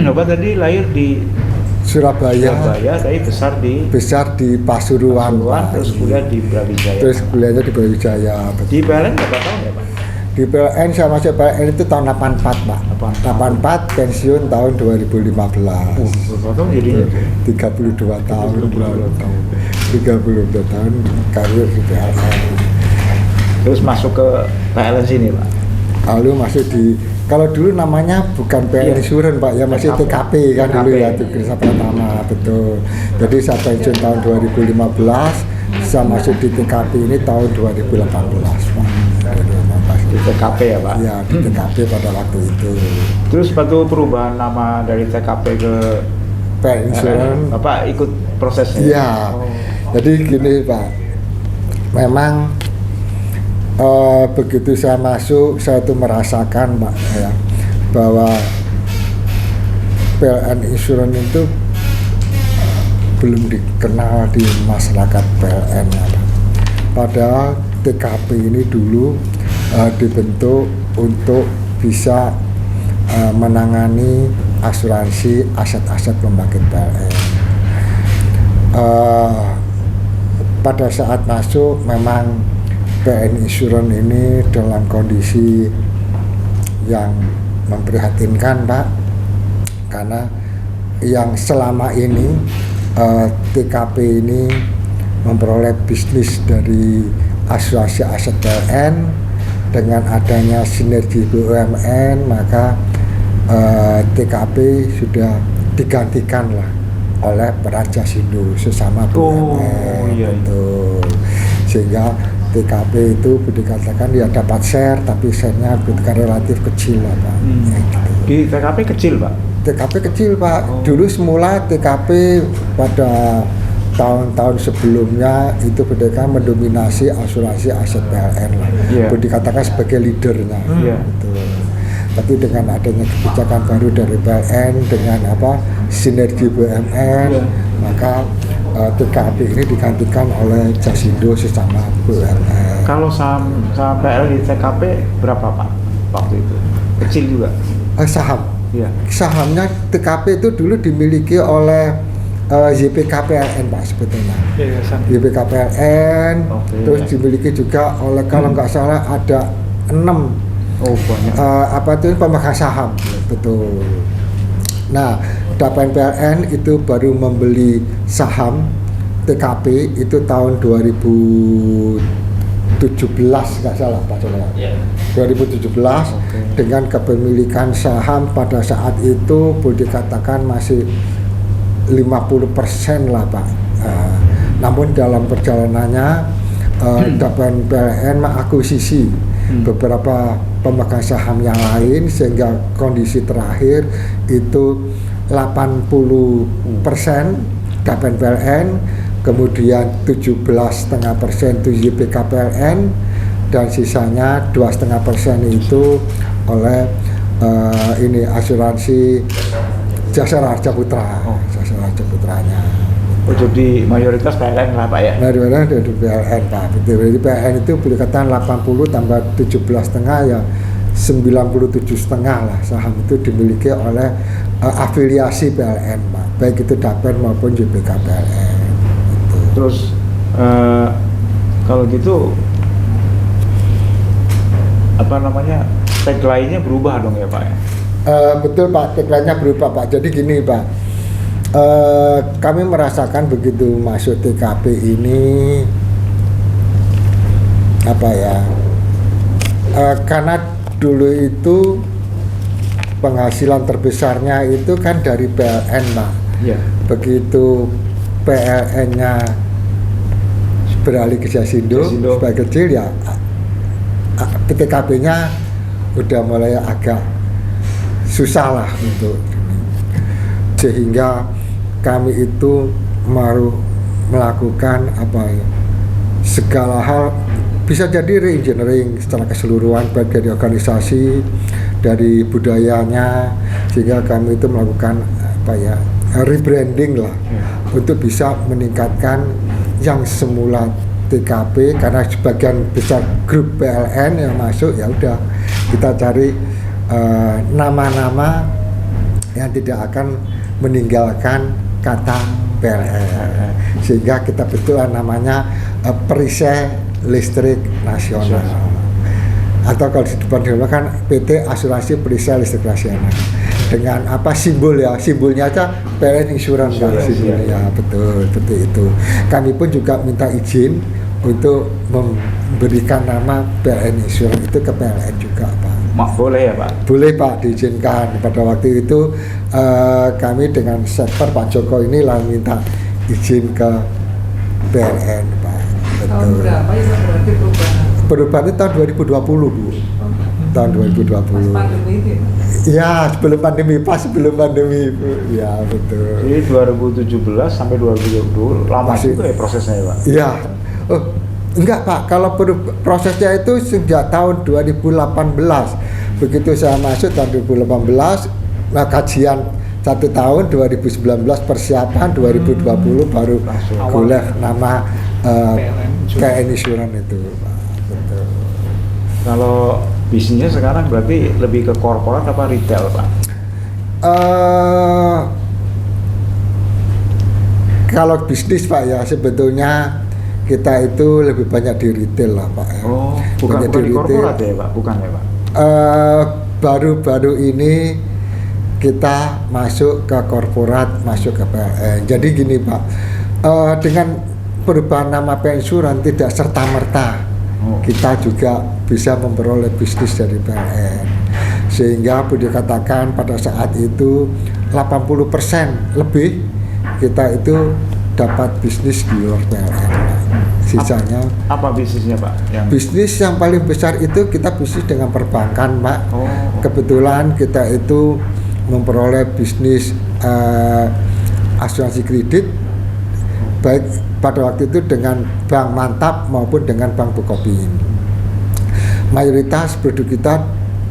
Bapak tadi lahir di Surabaya, tapi besar di Pasuruan, Pak. Terus kuliah di Brawijaya. Terus kuliahnya di Brawijaya. Di PLN berapa tahun ya, Pak? Di PLN saya masuk PLN itu tahun 84, Pak. 84 pensiun tahun 2015. Berapa tahun jadinya? 32 tahun. 32 tahun karir di PLN. Terus masuk ke PLN sini, Pak. Lalu masuk kalau dulu namanya bukan PLN Insurance, Pak, ya masih TKP kan dulu ya, Kerja Pratama, betul. Jadi saya pensiun tahun 2015, saya masuk di TKP ini tahun 2018, Pak. Di TKP ya, Pak? Ya, di TKP pada waktu itu. Terus waktu perubahan nama dari TKP ke PLN Insurance, Bapak ikut prosesnya? Iya. Jadi gini, Pak, memang begitu saya masuk, saya tuh merasakan, Pak, ya, bahwa PLN Insurance itu belum dikenal di masyarakat PLN, ya, Pak. Padahal TKP ini dulu dibentuk untuk bisa menangani asuransi aset-aset pembangkit PLN. Pada saat masuk memang PLN Insurance ini dalam kondisi yang memprihatinkan, Pak, karena yang selama ini TKP ini memperoleh bisnis dari asuransi aset PLN. Dengan adanya sinergi BUMN, maka TKP sudah digantikan lah oleh peran Jasindo sesama BUMN. Iya. Betul. Sehingga TKP itu dikatakan ya dapat share, tapi share-nya bukan relatif kecil lah, Pak. Gitu. Di TKP kecil, Pak? TKP kecil, Pak. Dulu semula TKP pada tahun-tahun sebelumnya itu berdeka mendominasi asuransi aset PLN lah. Dikatakan sebagai leadernya. Gitu. Tapi dengan adanya kebijakan baru dari PLN dengan sinergi BUMN, maka TKP ini digantikan oleh Jasindo sesama BUMN. Kalau saham PLN di TKP berapa, Pak, waktu itu? Kecil juga? Saham? Iya. Sahamnya TKP itu dulu dimiliki oleh YPKPLN, Pak, sebetulnya. YPKPLN, terus dimiliki juga oleh kalau nggak salah ada 6 banyak. Pemegang saham, betul. Nah, Dapen PLN itu baru membeli saham TKP itu tahun 2017 nggak salah, Pak Coba. 2017 dengan kepemilikan saham pada saat itu boleh dikatakan masih 50% lah, Pak. Namun dalam perjalanannya Dapen PLN mengakuisisi beberapa pemegang saham yang lain sehingga kondisi terakhir itu 80% Dapen PLN, kemudian 17,5% itu YPK PLN, dan sisanya 2,5% itu oleh asuransi Jasa Raharja Putra. Jasa Raharja Putranya. Jadi mayoritas PLN lah, Pak, ya? Mayoritas dari PLN, Pak. Jadi PLN itu boleh katakan 80 tambah 17,5 ya 97,5 lah saham itu dimiliki oleh afiliasi PLN, Pak. Baik itu Dapen maupun YPK PLN. Gitu. Terus kalau gitu tagline-nya berubah dong ya, Pak, ya? Betul, Pak, tagline-nya berubah, Pak. Jadi gini, Pak, kami merasakan begitu masuk TKP ini karena dulu itu penghasilan terbesarnya itu kan dari PLN, Pak. Begitu PLN-nya beralih ke Jasindo sebagai kecil, ya TKP-nya udah mulai agak susah lah untuk, sehingga kami itu mau melakukan segala hal, bisa jadi reengineering secara keseluruhan baik dari organisasi, dari budayanya, sehingga kami itu melakukan rebranding lah untuk bisa meningkatkan yang semula TKP, karena sebagian besar grup PLN yang masuk, ya udah kita cari nama-nama yang tidak akan meninggalkan kata PLN, sehingga kita betullah namanya Perisai Listrik Nasional, atau kalau di depan dulu kan PT Asuransi Perisai Listrik Nasional, dengan apa simbol ya, simbolnya aja PLN Insurance kan simbolnya, betul seperti itu. Kami pun juga minta izin untuk memberikan nama PLN Insurance itu ke PLN juga, Pak. Boleh ya Pak? Boleh Pak, diizinkan. Pada waktu itu kami dengan sektor Pak Joko ini lah minta izin ke PLN, Pak. Betul. Tahun berapa ya berarti perubahan? Perubahan itu tahun 2020 Bu. Tahun 2020. Pas pandemi itu ya? Ya, sebelum pandemi, pas sebelum pandemi Bu. Ya, betul. Jadi 2017 sampai 2020 lama Masih, juga ya prosesnya ya Pak? Iya. Oh, enggak Pak, kalau prosesnya itu sejak tahun 2018. Begitu saya masuk tahun 2018, nah kajian 1 tahun 2019 persiapan 2020 baru golek nama PLN Insurance itu, Pak. Betul. Kalau bisnisnya sekarang berarti lebih ke korporat apa retail Pak? Kalau bisnis Pak ya sebetulnya kita itu lebih banyak di retail lah Pak ya. Oh, bukan di korporat ya Pak? Bukan ya Pak? Baru-baru ini kita masuk ke korporat, masuk ke PLN. Jadi gini Pak, dengan perubahan nama PLN Insurance tidak serta-merta kita juga bisa memperoleh bisnis dari PLN. Sehingga boleh dikatakan pada saat itu 80% lebih kita itu dapat bisnis di luar PLN, Pak. Sisanya apa bisnisnya Pak? Bisnis yang paling besar itu kita bisnis dengan perbankan, Pak. Kebetulan kita itu memperoleh bisnis asuransi kredit baik pada waktu itu dengan Bank Mantap maupun dengan Bank Bukopin. Mayoritas produk kita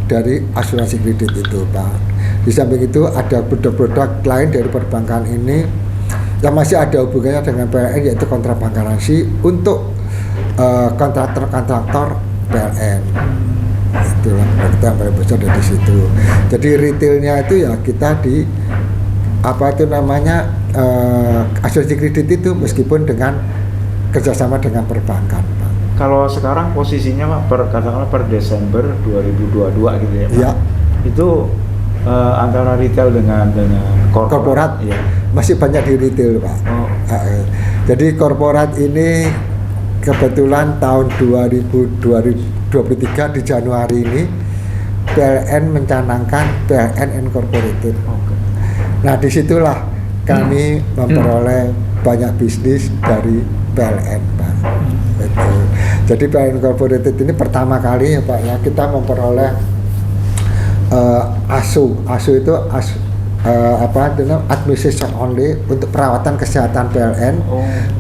dari asuransi kredit itu, Pak. Di samping itu ada produk-produk lain dari perbankan ini yang masih ada hubungannya dengan PLN, yaitu kontrak bank garansi untuk kontraktor PLN. Itulah kita yang paling besar dari situ. Jadi retailnya itu ya kita di apa itu namanya asuransi kredit itu meskipun dengan kerjasama dengan perbankan, Pak. Kalau sekarang posisinya Pak, katakanlah per Desember 2022 gitu ya Pak. Ya. Itu antara retail dengan korporat ya. Masih banyak di retail, Pak. Jadi korporat ini kebetulan tahun 2023 di Januari ini PLN mencanangkan PLN Incorporated. Nah disitulah kami memperoleh banyak bisnis dari PLN, Pak. Betul. Jadi PLN Incorporated ini pertama kali ya Pak ya kita memperoleh ASU itu administration only untuk perawatan kesehatan PLN,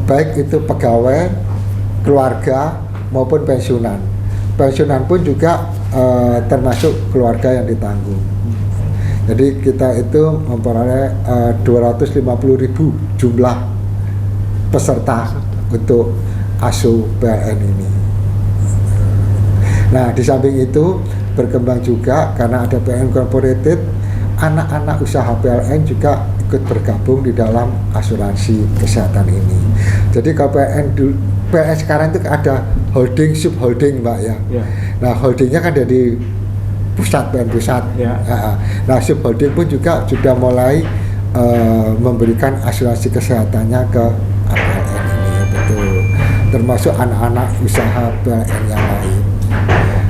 baik itu pegawai, keluarga maupun pensiunan. Pensiunan pun juga termasuk keluarga yang ditanggung. Jadi kita itu memperoleh 250.000 jumlah peserta untuk ASU PLN ini. Nah di samping itu berkembang juga karena ada PLN Incorporated, anak-anak usaha PLN juga ikut bergabung di dalam asuransi kesehatan ini. Jadi kalau PLN sekarang itu ada holding, subholding Mbak ya. Nah holdingnya kan dari pusat, PLN pusat. Nah subholding pun juga sudah mulai memberikan asuransi kesehatannya ke PLN ini ya, betul. Termasuk anak-anak usaha PLN yang lain.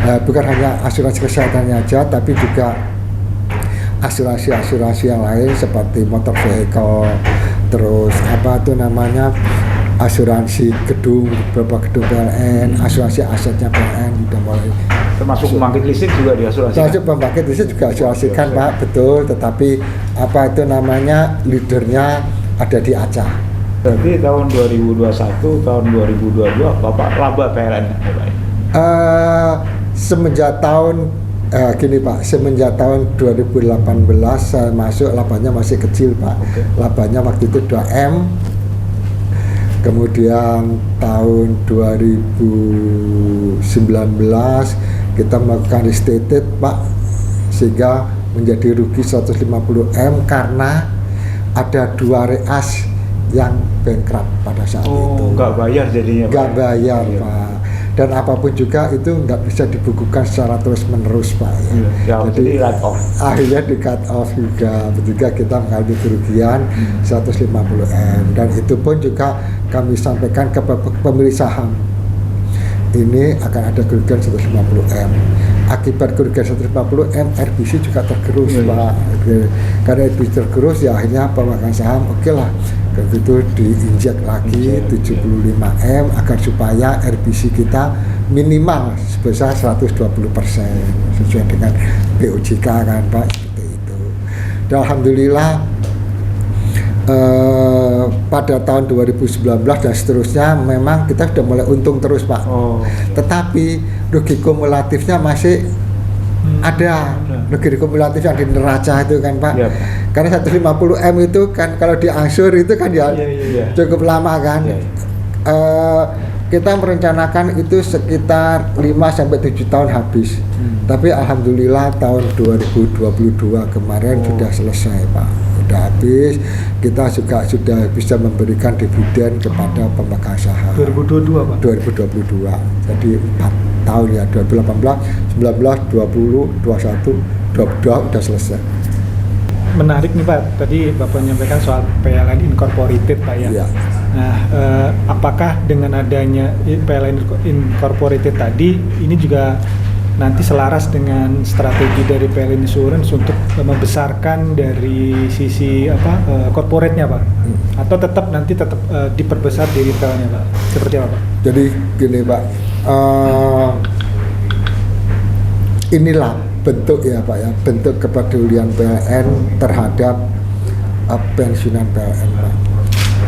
Bukan hanya asuransi kesehatannya aja, tapi juga asuransi yang lain seperti motor vehicle, terus apa itu namanya asuransi gedung, beberapa gedung PLN, asuransi asetnya PLN sudah mulai. Termasuk pembangkit listrik juga diasuransikan. Termasuk pembangkit listrik juga asuransikan Pak, betul. Tetapi apa itu namanya leadernya ada di Aceh. Berarti tahun 2021, tahun 2022 Bapak laba PLN ya Pak? Semenjak tahun gini Pak, semenjak tahun 2018 saya masuk, labanya masih kecil Pak. Labanya waktu itu 2M. Kemudian tahun 2019 kita melakukan restated Pak, sehingga menjadi rugi 150 M karena ada 2 reas yang bankrupt pada saat itu. Nggak bayar jadinya, Pak? Nggak bayar, Iya. Pak. Dan apapun juga itu nggak bisa dibukukan secara terus menerus, Pak. Ya, jadi cut off. Akhirnya di cut off juga kita mengalami kerugian 150 M, dan itu pun juga kami sampaikan ke pemilik saham. Ini akan ada kerugian 150 M. Akibat kerugian 150 M, RBC juga tergerus, Pak. Karena RBC tergerus, ya akhirnya pemegang saham oke lah. Begitu diinjek lagi 75 M agar supaya RBC kita minimal sebesar 120% sesuai dengan POJK kan, Pak, seperti itu. Dan alhamdulillah pada tahun 2019 dan seterusnya memang kita sudah mulai untung terus, Pak. Tetapi rugi kumulatifnya masih ada. Rugi kumulatif yang di neraca itu kan, Pak. Yep. Karena 150 M itu kan kalau diangsur itu kan ya cukup lama kan. Kita merencanakan itu sekitar 5-7 tahun habis. Tapi alhamdulillah tahun 2022 kemarin sudah selesai, Pak. Sudah habis. Kita juga sudah bisa memberikan dividen kepada pemegang saham. 2022, Pak. 2022. Jadi 4 tahun ya, 2018, 19, 20, 21, 22 sudah selesai. Menarik nih, Pak. Tadi Bapak menyampaikan soal PLN Incorporated, Pak, ya. Iya. Nah, apakah dengan adanya PLN Incorporated tadi ini juga nanti selaras dengan strategi dari PLN Insurance untuk membesarkan dari sisi corporate-nya, Pak? Atau tetap diperbesar di retail-nya, Pak? Seperti apa, Pak? Jadi gini, Pak, inilah bentuk ya, Pak ya, bentuk kepedulian PLN terhadap pensiunan PLN, Pak.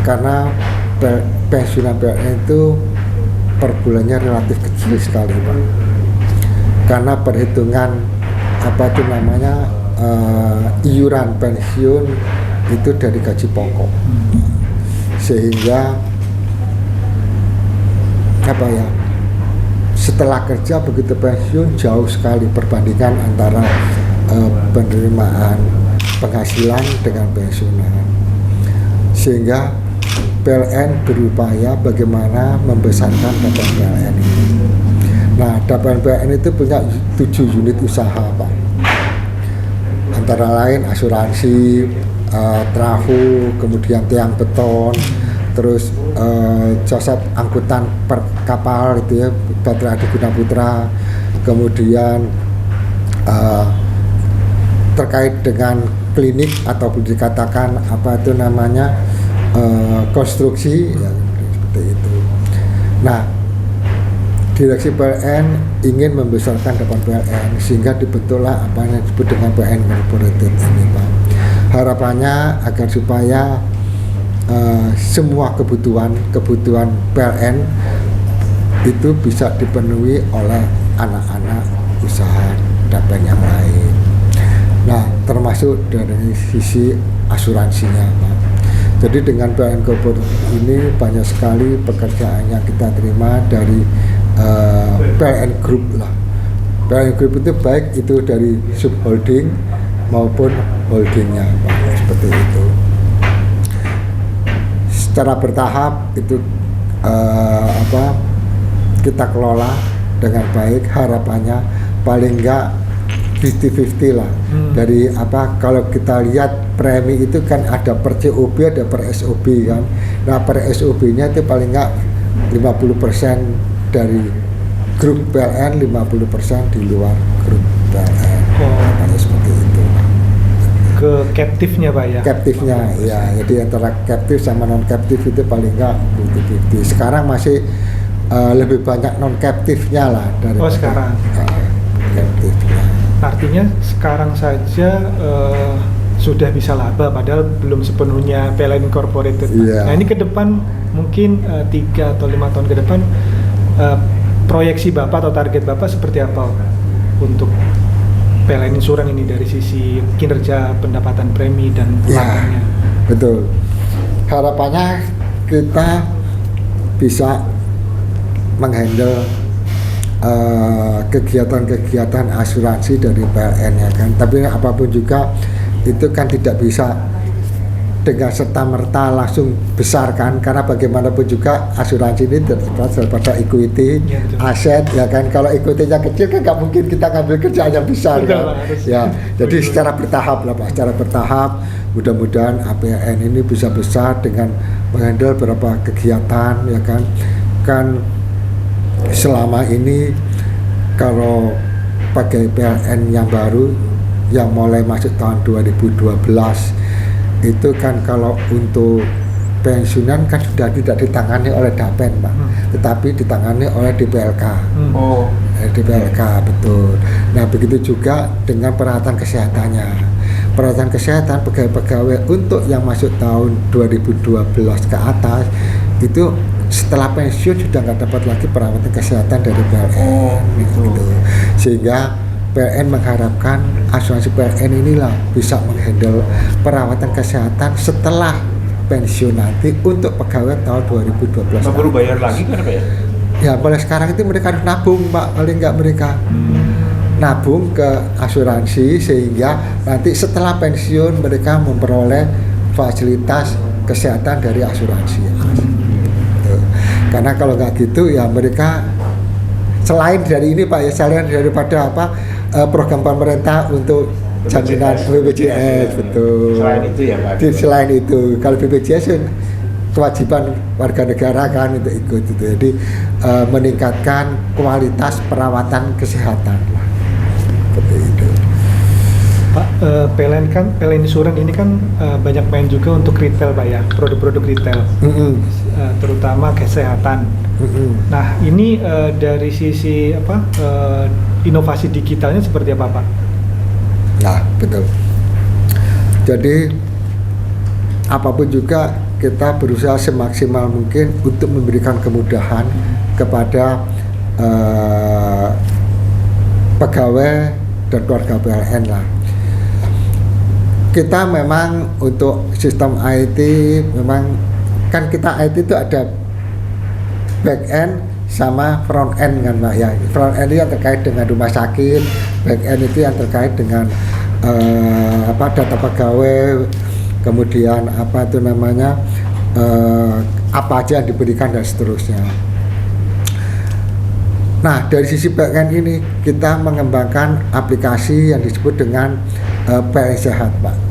Karena pensiunan PLN itu per bulannya relatif kecil sekali, Pak. Karena perhitungan iuran pensiun itu dari gaji pokok, sehingga setelah kerja begitu pensiun jauh sekali perbandingan antara penerimaan penghasilan dengan pensiunan, sehingga PLN berupaya bagaimana membesarkan DAPN PLN ini. Nah, DAPN PLN itu punya 7 unit usaha, Pak. Antara lain asuransi, trafo, kemudian tiang beton, terus jasa angkutan per kapal itu ya, Baterai Adi Guna Putra, kemudian terkait dengan klinik atau dikatakan konstruksi ya, seperti itu. Nah, direksi PLN ingin membesarkan DAPN PLN sehingga dibentuklah apa yang disebut dengan PLN Incorporated ini, Pak. Harapannya agar supaya semua kebutuhan PLN itu bisa dipenuhi oleh anak-anak usaha DAPN yang lain. Nah, termasuk dari sisi asuransinya, Pak. Jadi dengan PLN Corporate ini banyak sekali pekerjaan yang kita terima dari PLN Group lah. PLN Group itu baik itu dari subholding maupun holdingnya, Pak, seperti itu. Secara bertahap itu kita kelola dengan baik, harapannya paling enggak 50-50 lah. Dari kalau kita lihat premi itu kan ada per COB ada per SOB kan. Nah, per SOB-nya itu paling enggak 50% dari grup PLN, 50% di luar grup PLN. Seperti itu. Ke captive-nya, Pak, ya? Captive-nya, ya. Jadi antara captive sama non-captive itu paling enggak 50-50. Sekarang masih lebih banyak non-captive-nya lah dari sekarang. Captive-nya. Artinya sekarang saja sudah bisa laba, padahal belum sepenuhnya PLN Incorporated. Yeah. Nah, ini ke depan mungkin 3 atau 5 tahun ke depan proyeksi Bapak atau target Bapak seperti apa untuk PLN Insurance ini dari sisi kinerja, pendapatan premi dan pelanggannya? Betul. Harapannya kita bisa menghandle kegiatan-kegiatan asuransi dari PLN ya kan. Tapi apapun juga itu kan tidak bisa dengan serta-merta langsung besar kan, karena bagaimanapun juga asuransi ini terlepas daripada equity, Ya, betul. aset ya kan. Kalau equity-nya kecil kan nggak mungkin kita ngambil kerjaan yang besar Betul, kan. Pak, harus. Ya, jadi Betul. secara bertahap lah Pak, secara bertahap. Mudah-mudahan APLN ini bisa besar dengan menghandle beberapa kegiatan ya kan. Kan selama ini kalau pakai PLN yang baru yang mulai masuk tahun 2012 itu kan kalau untuk pensiunan kan sudah tidak ditangani oleh Dapen Pak, tetapi ditangani oleh DPLK. Oh, DPLK betul. Nah begitu juga dengan perawatan kesehatannya. Perawatan kesehatan pegawai-pegawai untuk yang masuk tahun 2012 ke atas itu setelah pensiun sudah nggak dapat lagi perawatan kesehatan dari PLN. Gitu. Sehingga PLN mengharapkan asuransi PLN inilah bisa menghandle perawatan kesehatan setelah pensiun nanti untuk pegawai tahun 2012. nggak perlu bayar lagi kan Pak ya? Ya mulai sekarang itu mereka harus nabung Pak, paling nggak mereka nabung ke asuransi sehingga nanti setelah pensiun mereka memperoleh fasilitas kesehatan dari asuransi. Tuh. Karena kalau nggak gitu ya mereka selain dari ini Pak ya, selain daripada program pemerintah untuk jaminan BPJS betul. Selain itu ya Pak. Selain itu kalau BPJS kan kewajiban warga negara kan untuk ikut itu. Jadi meningkatkan kualitas perawatan kesehatan lah. Seperti itu. Pak, PLN Insurance ini kan banyak main juga untuk retail Pak ya, produk-produk retail, terutama kesehatan. Nah ini dari sisi inovasi digitalnya seperti apa Pak? Nah betul. Jadi apapun juga kita berusaha semaksimal mungkin untuk memberikan kemudahan kepada pegawai dan keluarga PLN lah. Kita memang untuk sistem IT memang kan kita IT itu ada back end sama front end kan Pak ya. Front end itu yang terkait dengan rumah sakit, back end itu yang terkait dengan data pegawai, kemudian apa aja yang diberikan dan seterusnya. Nah dari sisi back end ini kita mengembangkan aplikasi yang disebut dengan PLN Sehat Pak.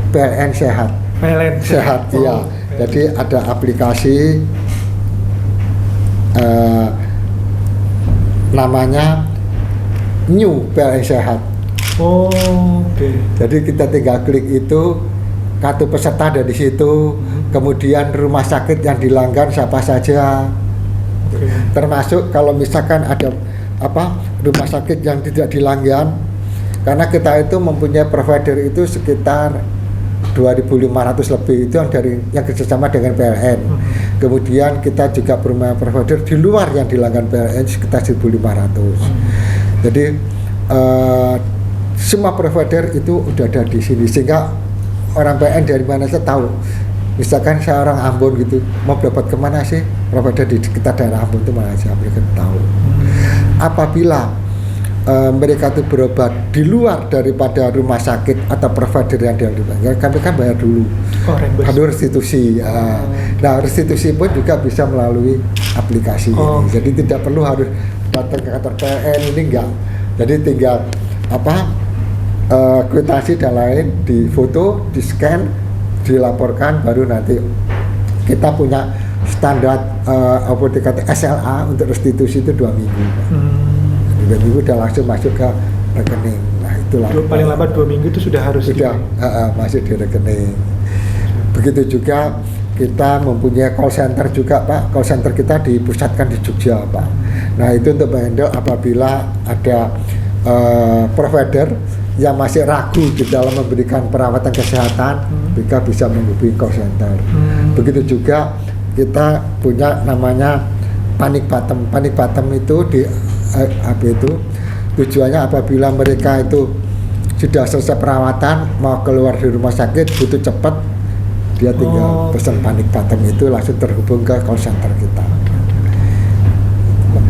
PLN Sehat. PLN Sehat, iya. Jadi ada aplikasi namanya New PLN Sehat. Oh, oke. Jadi kita tinggal klik itu, kartu peserta ada di situ, kemudian rumah sakit yang dilanggan siapa saja. Oke. Termasuk kalau misalkan ada rumah sakit yang tidak dilanggan, karena kita itu mempunyai provider itu sekitar 2.500 lebih itu yang kerjasama dengan PLN. Kemudian kita juga punya provider di luar yang dilanggan PLN sekitar 1.500. Jadi semua provider itu udah ada di sini sehingga orang PLN dari mana saja tahu. Misalkan saya orang Ambon gitu, mau berobat kemana sih? Provider di sekitar daerah Ambon itu mana aja, mereka tahu. Apabila mereka itu berobat di luar daripada rumah sakit atau provider yang diambil, kami kan bayar dulu. Baru restitusi. Nah restitusi pun juga bisa melalui aplikasi ini. Jadi tidak perlu harus datang ke kantor PLN, ini enggak. Jadi tinggal kwitansi dan lain di foto, di scan, dilaporkan, baru nanti kita punya standar SLA untuk restitusi itu 2 minggu. 2 minggu udah langsung masuk ke rekening. Nah itulah paling lambat 2 minggu itu sudah harus masuk di rekening. Begitu juga kita mempunyai call center juga Pak. Call center kita dipusatkan di Jogja Pak. Nah itu untuk menghandle apabila ada provider yang masih ragu di dalam memberikan perawatan kesehatan, mereka bisa menghubungi call center. Begitu juga kita punya namanya panic button. Panic button itu tujuannya apabila mereka itu sudah selesai perawatan mau keluar dari rumah sakit butuh cepat, dia tinggal pesan panic button itu langsung terhubung ke call center kita.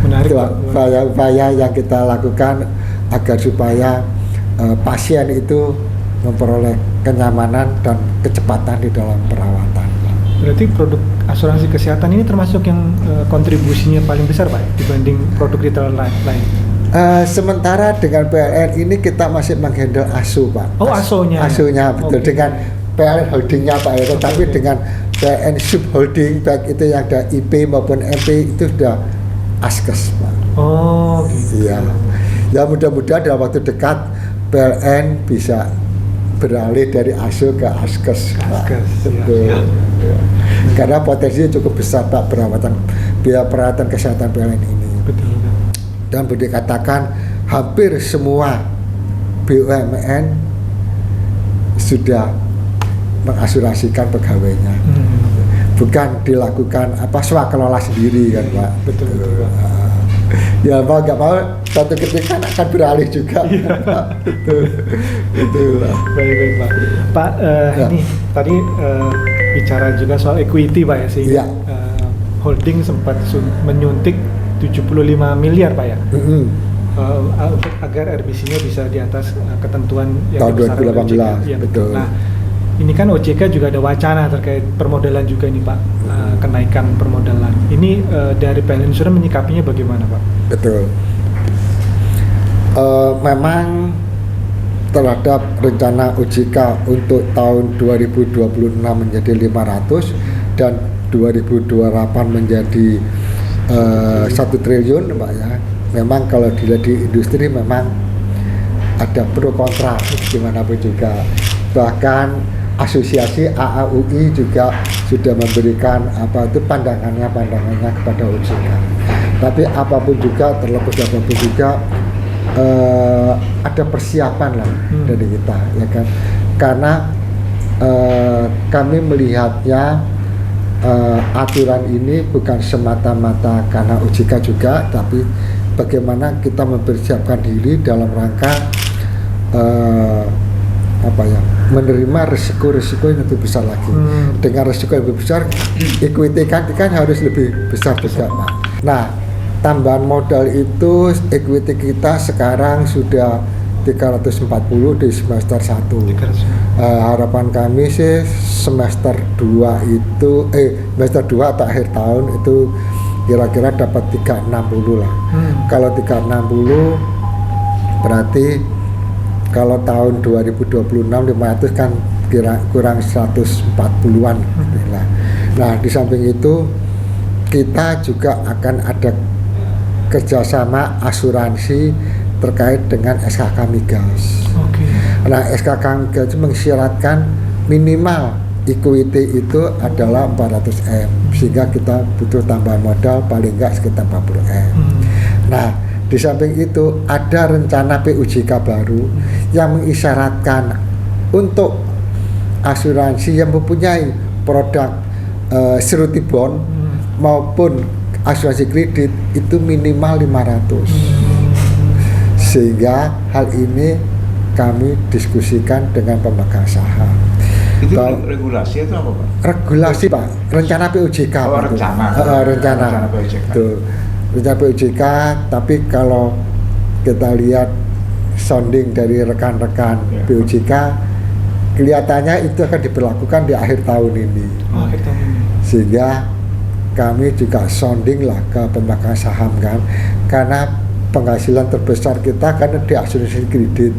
Menarik, Itu Pak. upaya-upaya yang kita lakukan agar supaya pasien itu memperoleh kenyamanan dan kecepatan di dalam perawatan. Berarti produk asuransi kesehatan ini termasuk yang kontribusinya paling besar, Pak, dibanding produk retail lain. Sementara dengan PLN ini kita masih menghandle ASO, Pak. Oh, ASO-nya. ASO-nya betul. Oke. Dengan PLN holdingnya, Pak ya. Tapi Oke. dengan PLN subholding baik itu yang ada IP maupun MP itu sudah ASKES, Pak. Oh, gitu. Iya. Ya mudah-mudahan dalam waktu dekat PLN bisa beralih dari ASO ke ASKES, Pak. ASKES, Betul. ya. Ya. Karena potensinya cukup besar, Pak, biaya perawatan kesehatan PLN ini. Betul. Dan boleh dikatakan hampir semua BUMN sudah mengasuransikan pegawainya. Bukan dilakukan swakelola sendiri kan, Pak. Betul, Pak. Ya mau nggak mau suatu ketika akan beralih juga. Pak. Itulah. Baik, Pak. Pak, Ya. ini tadi bicara juga soal equity, Pak ya, sehingga Iya. holding sempat menyuntik 75 miliar, Pak ya. Untuk agar RBC-nya bisa di atas ketentuan yang Tahun dibesarkan oleh 2018, OJK. Iya, betul. Nah, ini kan OJK juga ada wacana terkait permodalan juga nih, Pak, kenaikan permodalan. Ini dari PLN Insurance menyikapinya bagaimana, Pak? Betul. Memang terhadap rencana OJK untuk tahun 2026 menjadi 500 dan 2028 menjadi 1 triliun, Pak ya. Memang kalau dilihat di industri memang ada pro kontra dimanapun juga. Bahkan asosiasi AAUI juga sudah memberikan pandangannya kepada OJK. Tapi apapun juga, terlepas apapun juga ada persiapan lah dari kita, ya kan? Karena kami melihatnya aturan ini bukan semata-mata karena OJK juga, tapi bagaimana kita mempersiapkan diri dalam rangka menerima risiko-risiko yang lebih besar lagi. Dengan risiko yang lebih besar, equity kan harus lebih besar juga, Pak. Nah, tambahan modal itu equity kita sekarang sudah 340 di semester 1. Harapan kami sih semester 2 itu semester 2 atau akhir tahun itu kira-kira dapat 360 lah. Kalau 360 berarti kalau tahun 2026 500 kan kurang 140-an gitu lah. Nah, di samping itu kita juga akan ada kerjasama asuransi terkait dengan SKK Migas. Nah, SKK Migas itu mengisyaratkan minimal equity itu adalah 400M, sehingga kita butuh tambahan modal paling enggak sekitar 40M. Nah, di samping itu ada rencana PUJK baru yang mengisyaratkan untuk asuransi yang mempunyai produk surety bond maupun asuransi kredit itu minimal 500. Sehingga hal ini kami diskusikan dengan pemegang saham. Itu regulasi itu apa, Pak? Regulasi, Pak, rencana PUJK. Oh, rencana. Rencana PUJK. Tuh, rencana PUJK. Tapi kalau kita lihat sounding dari rekan-rekan PUJK, kelihatannya itu akan diberlakukan di akhir tahun ini. Akhir tahun ini. Sehingga kami juga sounding lah ke pemegang saham kan, karena penghasilan terbesar kita kan di asuransi kredit.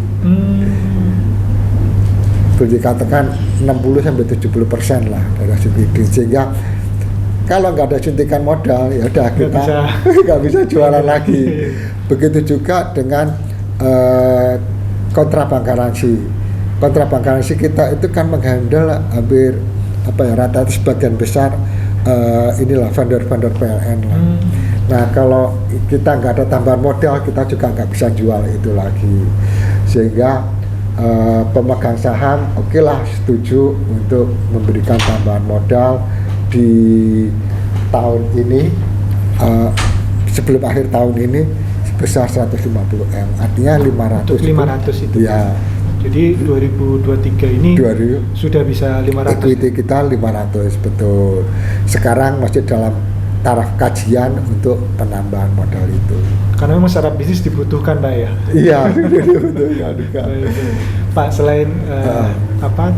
Boleh dikatakan 60-70% lah dari asuransi kredit, sehingga kalau nggak ada suntikan modal ya udah kita nggak bisa jualan lagi. Begitu juga dengan kontrabank garansi. Kontrabank garansi kita itu kan menghandle hampir rata-rata sebagian besar inilah vendor-vendor PLN lah. Nah, kalau kita nggak ada tambahan modal, kita juga nggak bisa jual itu lagi. Sehingga pemegang saham okelah setuju untuk memberikan tambahan modal di tahun ini, sebelum akhir tahun ini sebesar 150M, artinya 500. Untuk 500 itu. Ya. Jadi 2023 ini sudah bisa 500. Equity kita 500, betul. Sekarang masih dalam taraf kajian untuk penambahan modal itu. Karena memang secara bisnis dibutuhkan, Pak ya. Iya, betul ya, Pak, selain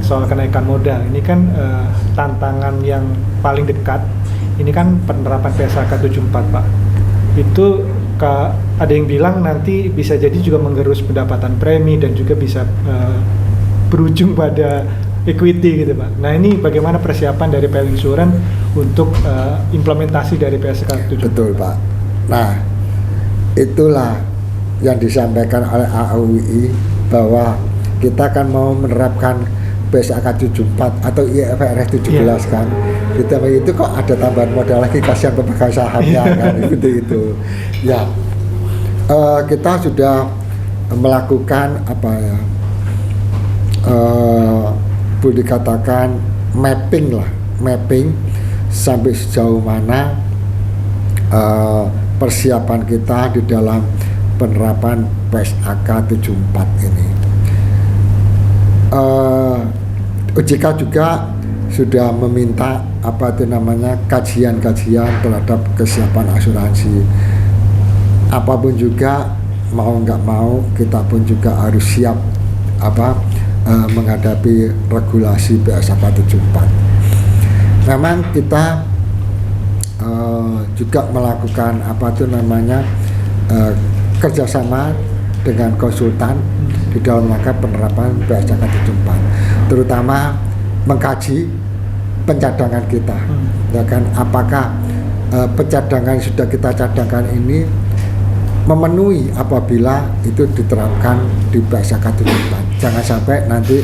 soal kenaikan modal, ini kan tantangan yang paling dekat. Ini kan penerapan PSAK 74, Pak. Itu ada yang bilang nanti bisa jadi juga menggerus pendapatan premi dan juga bisa berujung pada equity gitu, Pak. Nah, ini bagaimana persiapan dari PL Insurance untuk implementasi dari PSAK 74? Betul, Pak. Nah, itulah yang disampaikan oleh AUI bahwa kita kan mau menerapkan PSAK 74 atau IFRS 17 kan. Kita itu kok ada tambahan modal lagi, kasihan pemegang sahamnya kan itu. Ya. Kita sudah melakukan boleh dikatakan mapping sampai sejauh mana persiapan kita di dalam penerapan PSAK 74 ini. OJK juga sudah meminta kajian-kajian terhadap kesiapan asuransi. Apapun juga, mau nggak mau, kita pun juga harus siap menghadapi regulasi PSAK 74. Memang kita juga melakukan kerjasama dengan konsultan di dalam rangka penerapan PSAK 74, terutama mengkaji pencadangan kita, ya kan, apakah pencadangan yang sudah kita cadangkan ini memenuhi apabila itu diterapkan di PSAK 74. Jangan sampai nanti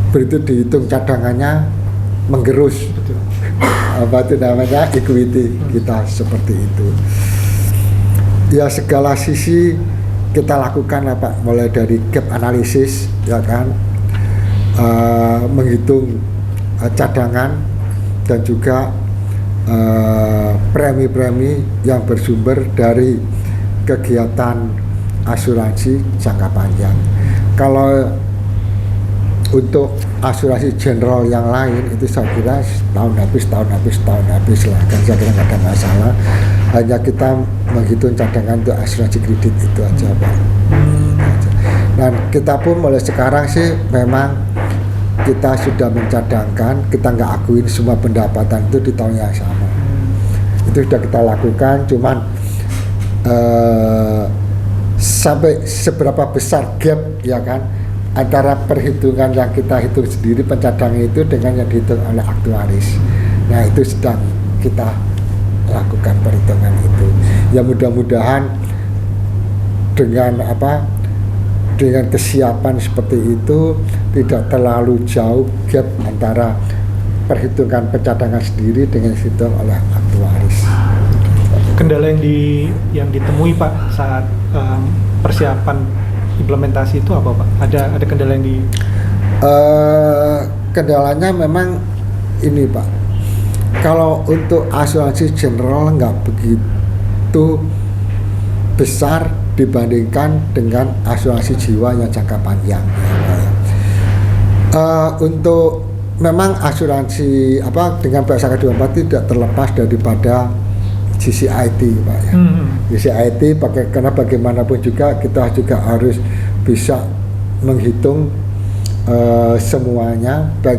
begitu dihitung cadangannya menggerus equity kita seperti itu. Ya, segala sisi kita lakukan lah, Pak, mulai dari gap analisis, ya kan, menghitung cadangan dan juga premi-premi yang bersumber dari kegiatan asuransi jangka panjang. Kalau untuk asuransi general yang lain itu saya kira tahun habis lah, kan saya kira nggak ada masalah. Hanya kita menghitung cadangan untuk asuransi kredit itu aja, Pak. Dan kita pun mulai sekarang sih memang kita sudah mencadangkan, kita nggak akuin semua pendapatan itu di tahun yang sama. Itu sudah kita lakukan, cuman sampai seberapa besar gap, ya kan, antara perhitungan yang kita hitung sendiri pencadangan itu dengan yang dihitung oleh aktuaris. Nah, itu sedang kita lakukan perhitungan itu. Ya, mudah-mudahan dengan dengan kesiapan seperti itu tidak terlalu jauh gap antara perhitungan pencadangan sendiri dengan dihitung oleh aktuaris. Kendala yang ditemui, Pak, saat persiapan implementasi itu apa, Pak? Ada kendala yang kendalanya memang ini, Pak. Kalau untuk asuransi general nggak begitu besar dibandingkan dengan asuransi jiwa yang jangka panjang. Untuk memang asuransi dengan PSAK 24 tidak terlepas daripada sisi IT, Pak, ya. Sisi IT karena bagaimanapun juga kita juga harus bisa menghitung semuanya, baik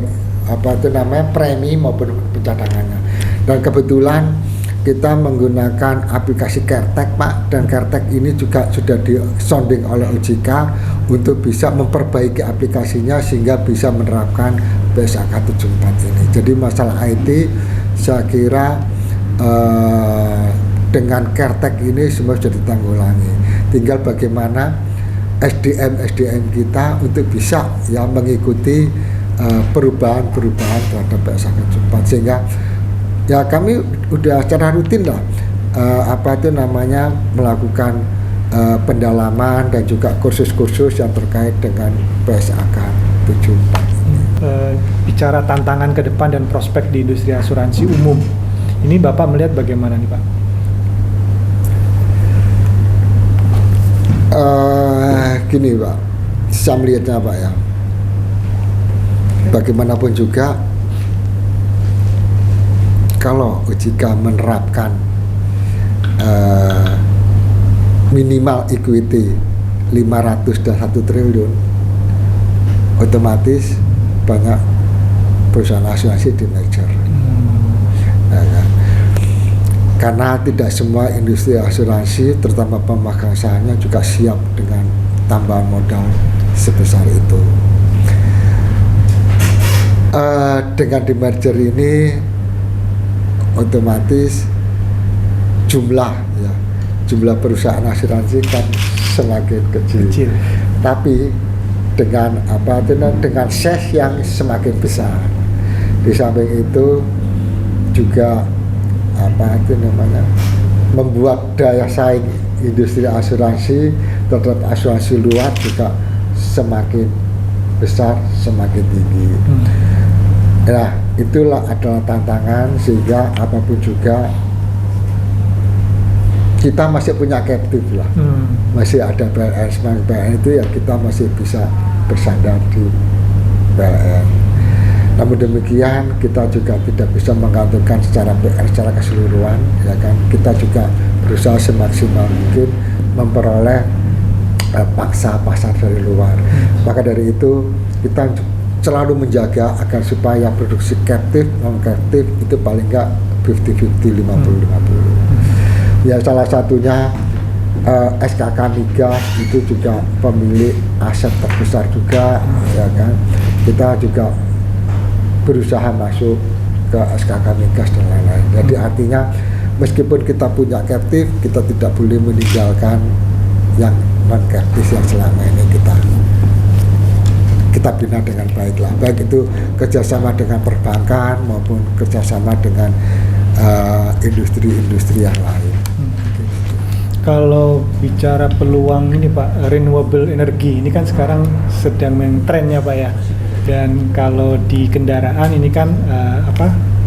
premi maupun pencadangannya. Dan kebetulan kita menggunakan aplikasi Cartech, Pak, dan Cartech ini juga sudah disonding oleh OJK untuk bisa memperbaiki aplikasinya sehingga bisa menerapkan PSAK 74 ini. Jadi masalah IT saya kira dengan Cartech ini semua sudah ditanggulangi. Tinggal bagaimana SDM kita untuk bisa mengikuti perubahan-perubahan terhadap PSAK 74, sehingga ya kami udah secara rutin lah melakukan pendalaman dan juga kursus-kursus yang terkait dengan PSAK 74. Bicara tantangan ke depan dan prospek di industri asuransi umum, ini Bapak melihat bagaimana nih, Pak? Gini, Pak, saya melihatnya, Pak, ya, bagaimanapun juga kalau OJK menerapkan minimal equity 500 dan 1 triliun, otomatis banyak perusahaan asuransi di merger. Ya kan? Karena tidak semua industri asuransi, terutama pemegang sahamnya juga siap dengan tambahan modal sebesar itu. Dengan di merger ini otomatis jumlah perusahaan asuransi kan semakin kecil. Tapi dengan size yang semakin besar. Di samping itu juga membuat daya saing industri asuransi terhadap asuransi luar juga semakin besar, semakin tinggi. Nah, itulah adalah tantangan, sehingga apapun juga kita masih punya captive lah. Masih ada PLN, semangat PLN itu ya, kita masih bisa bersandar di PLN. Namun demikian, kita juga tidak bisa menggantungkan secara PR secara keseluruhan, ya kan. Kita juga berusaha semaksimal mungkin memperoleh paksa pasar dari luar. Maka dari itu kita selalu menjaga agar supaya produksi captive non captive itu paling enggak 50-50, 50-50. Ya, salah satunya SKK Migas itu juga pemilik aset terbesar juga, ya kan. Kita juga berusaha masuk ke SKK Migas dan lain-lain. Jadi artinya meskipun kita punya captive, kita tidak boleh meninggalkan yang non captive yang selama ini kita bina dengan baik lah. Baik itu kerjasama dengan perbankan maupun kerjasama dengan industri-industri yang lain. Kalau bicara peluang ini Pak, renewable energy ini kan sekarang sedang trennya Pak ya. Dan kalau di kendaraan ini kan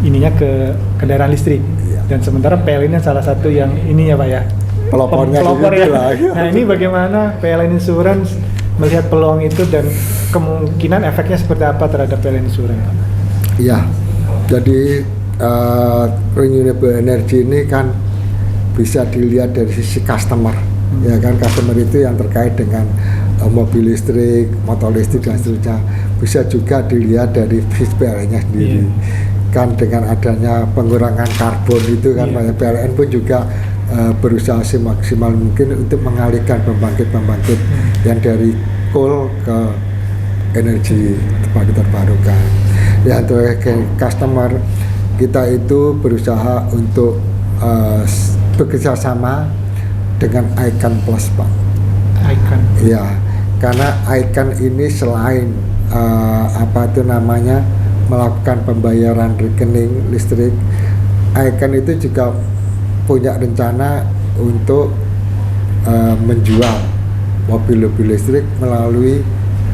ininya ke kendaraan listrik. Iya. Dan sementara PLN salah satu yang ini ya Pak ya. Pelopornya pelopor ya. lah. Nah, ini bagaimana PLN Insurance melihat peluang itu dan kemungkinan efeknya seperti apa terhadap PLN Insurance Pak? Iya. Jadi renewable energy ini kan bisa dilihat dari sisi customer, ya kan. Customer itu yang terkait dengan mobil listrik, motor listrik dan seterusnya. Bisa juga dilihat dari sisi PLN-nya sendiri. Kan dengan adanya pengurangan karbon itu kan, PLN pun juga berusaha semaksimal mungkin untuk mengalihkan pembangkit-pembangkit yang dari coal ke energi terbarukan. Ya, untuk customer kita itu berusaha untuk bekerja sama dengan Icon Plus Pak. Icon. Ya, karena Icon ini selain melakukan pembayaran rekening listrik, Icon itu juga punya rencana untuk menjual mobil-mobil listrik melalui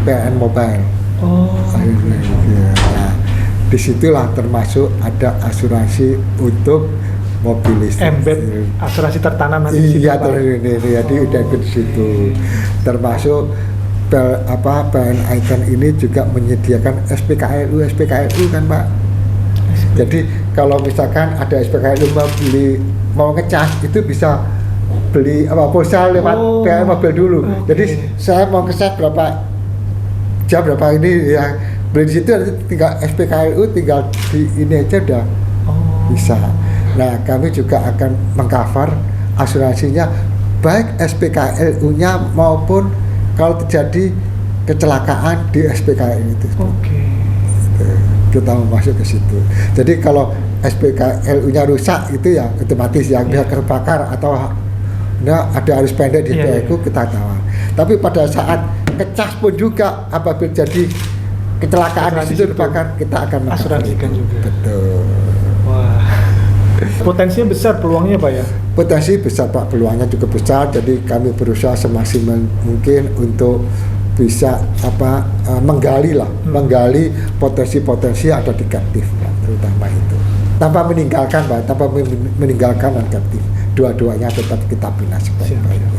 PLN Mobile. Nah, disitulah termasuk ada asuransi untuk mobil listrik. Embed asuransi tertanam nanti. Iya, jadi udah ikut di situ. Termasuk PLN Icon ini juga menyediakan SPKLU kan Pak. Jadi kalau misalkan ada SPKLU mau ngecas itu bisa beli pulsa lewat PLN Mobil dulu. Jadi saya mau ngecas berapa jam berapa ini ya, beli di situ, tinggal SPKLU tinggal di ini aja udah bisa. Nah, kami juga akan mengcover asuransinya baik SPKLU-nya maupun kalau terjadi kecelakaan di SPKLU itu. Kita mau masuk ke situ. Jadi kalau SPKLU-nya rusak itu ya otomatis yang bisa terbakar atau ada arus pendek di SPKLU kita tawar. Tapi pada saat kecas pun juga apabila jadi kecelakaan di situ terbakar, kita akan asuransikan juga. Betul. Wah. Potensinya besar peluangnya Pak ya? Potensi besar Pak, peluangnya cukup besar. Jadi kami berusaha semaksimal mungkin untuk bisa menggali potensi-potensi yang ada di captive Pak, terutama itu. Tanpa meninggalkan non captive. Dua-duanya tetap kita bina sebaik-baiknya.